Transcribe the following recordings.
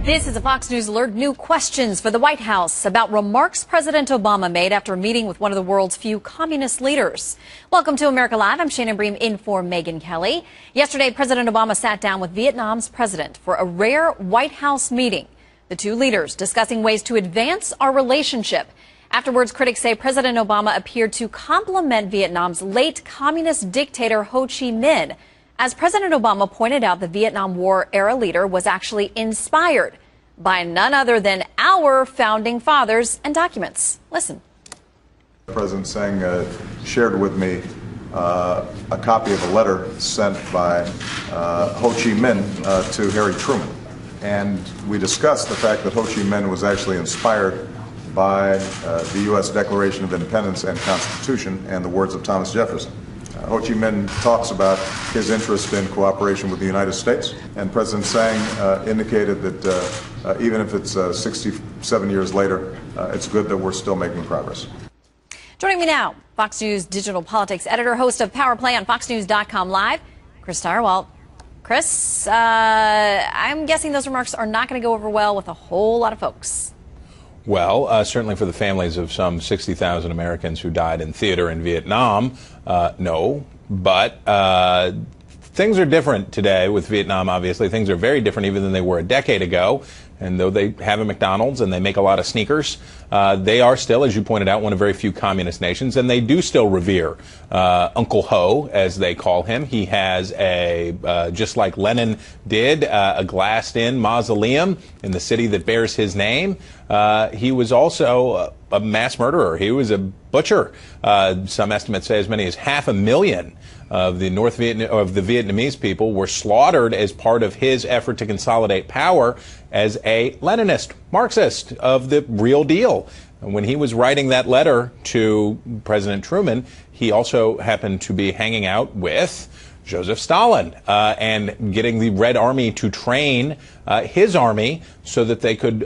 This is a Fox News alert. New questions for the White House about remarks President Obama made after meeting with one of the world's few communist leaders. Welcome to America Live. I'm Shannon Bream in for Megyn Kelly. Yesterday, President Obama sat down with Vietnam's president for a rare White House meeting. The two leaders discussing ways to advance our relationship. Afterwards, critics say President Obama appeared to compliment Vietnam's late communist dictator Ho Chi Minh. As President Obama pointed out, the Vietnam War-era leader was actually inspired by none other than our founding fathers and documents. Listen. President Sang shared with me a copy of a letter sent by Ho Chi Minh to Harry Truman. And we discussed the fact that Ho Chi Minh was actually inspired by the U.S. Declaration of Independence and Constitution and the words of Thomas Jefferson. Ho Chi Minh talks about his interest in cooperation with the United States, and President Sang indicated that even if it's 67 years later, it's good that we're still making progress. Joining me now, Fox News digital politics editor, host of Power Play on FoxNews.com Live, Chris Stirewalt. Chris, I'm guessing those remarks are not going to go over well with a whole lot of folks. Well, certainly for the families of some 60,000 Americans who died in theater in Vietnam, no. But things are different today with Vietnam, obviously. Things are very different even than they were a decade ago. And though they have a McDonald's and they make a lot of sneakers, they are still, as you pointed out, one of very few communist nations. And they do still revere Uncle Ho, as they call him. He has a, just like Lenin did, a glassed-in mausoleum in the city that bears his name. He was also a mass murderer. He was a butcher. Some estimates say as many as 500,000 of the Vietnamese people were slaughtered as part of his effort to consolidate power as a Leninist, Marxist of the real deal. And when he was writing that letter to President Truman, he also happened to be hanging out with Joseph Stalin and getting the Red Army to train his army so that they could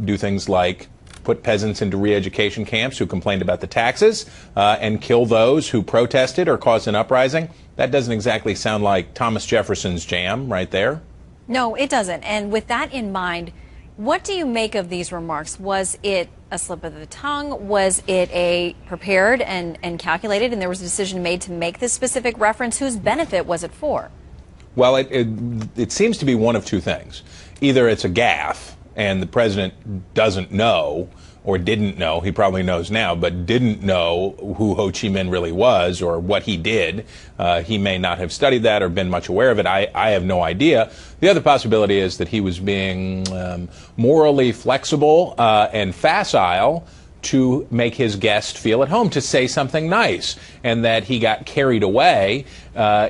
do things like put peasants into re-education camps who complained about the taxes and kill those who protested or caused an uprising. That doesn't exactly sound like Thomas Jefferson's jam right there. No, it doesn't. And with that in mind, what do you make of these remarks? Was it a slip of the tongue? Was it a prepared and calculated, and there was a decision made to make this specific reference? Whose benefit was it for? Well, it seems to be one of two things. Either it's a gaffe, and the president doesn't know, or didn't know, he probably knows now, but didn't know who Ho Chi Minh really was or what he did. He may not have studied that or been much aware of it. I have no idea. The other possibility is that he was being morally flexible and facile to make his guest feel at home, to say something nice, and that he got carried away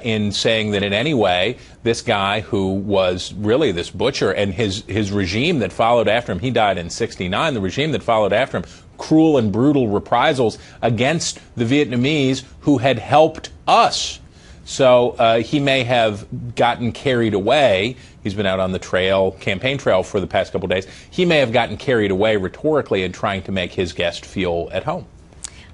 in saying that in any way this guy who was really this butcher and his regime that followed after him, he died in '69, the regime that followed after him, cruel and brutal reprisals against the Vietnamese who had helped us. So he may have gotten carried away. He's been out on the trail, campaign trail, for the past couple of days. He may have gotten carried away rhetorically in trying to make his guest feel at home.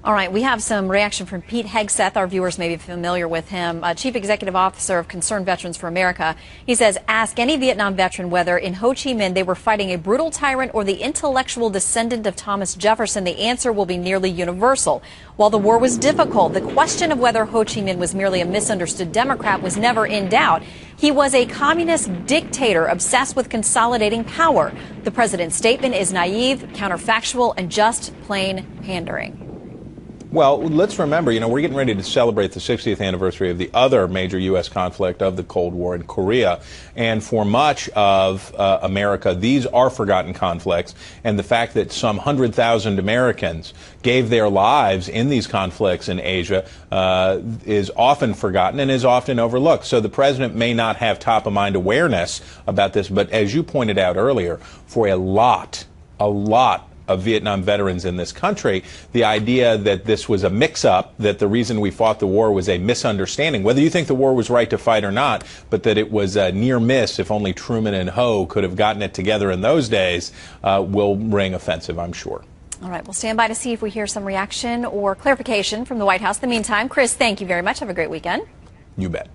All right, we have some reaction from Pete Hegseth. Our viewers may be familiar with him, Chief Executive Officer of Concerned Veterans for America. He says, ask any Vietnam veteran whether in Ho Chi Minh they were fighting a brutal tyrant or the intellectual descendant of Thomas Jefferson. The answer will be nearly universal. While the war was difficult, the question of whether Ho Chi Minh was merely a misunderstood Democrat was never in doubt. He was a communist dictator obsessed with consolidating power. The president's statement is naive, counterfactual, and just plain pandering. Well, let's remember, we're getting ready to celebrate the 60th anniversary of the other major U.S. conflict of the Cold War in Korea. And for much of America, these are forgotten conflicts. And the fact that some 100,000 Americans gave their lives in these conflicts in Asia is often forgotten and is often overlooked. So the president may not have top-of-mind awareness about this. But as you pointed out earlier, for a lot of Vietnam veterans in this country, the idea that this was a mix-up, that the reason we fought the war was a misunderstanding, whether you think the war was right to fight or not, but that it was a near miss if only Truman and Ho could have gotten it together in those days, will ring offensive, I'm sure. All right, we'll stand by to see if we hear some reaction or clarification from the White House. In the meantime, Chris, thank you very much. Have a great weekend. You bet.